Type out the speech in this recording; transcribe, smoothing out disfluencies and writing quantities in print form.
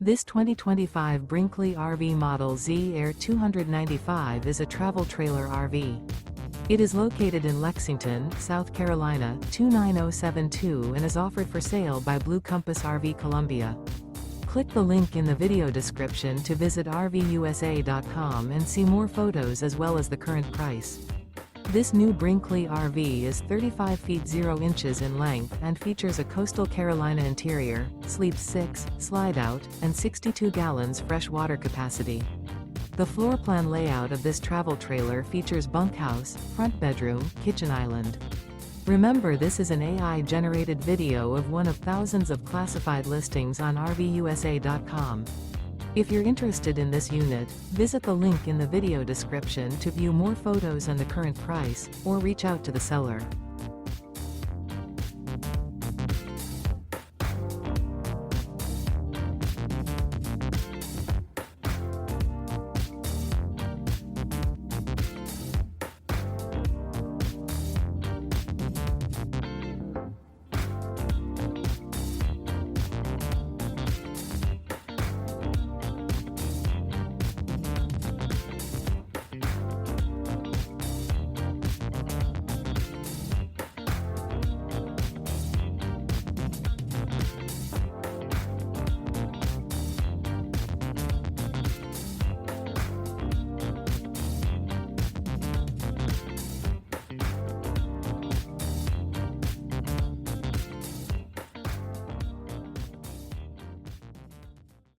This 2025 Brinkley RV Model Z Air 295 is a travel trailer RV. It is located in Lexington, South Carolina, 29072 and is offered for sale by Blue Compass RV Columbia. Click the link in the video description to visit RVUSA.com and see more photos as well as the current price. This new Brinkley RV is 35 feet 0 inches in length and features a coastal Carolina interior, sleeps 6, slide-out, and 62 gallons fresh water capacity. The floor plan layout of this travel trailer features bunkhouse, front bedroom, kitchen island. Remember, this is an AI-generated video of one of thousands of classified listings on RVUSA.com. If you're interested in this unit, visit the link in the video description to view more photos and the current price, or reach out to the seller.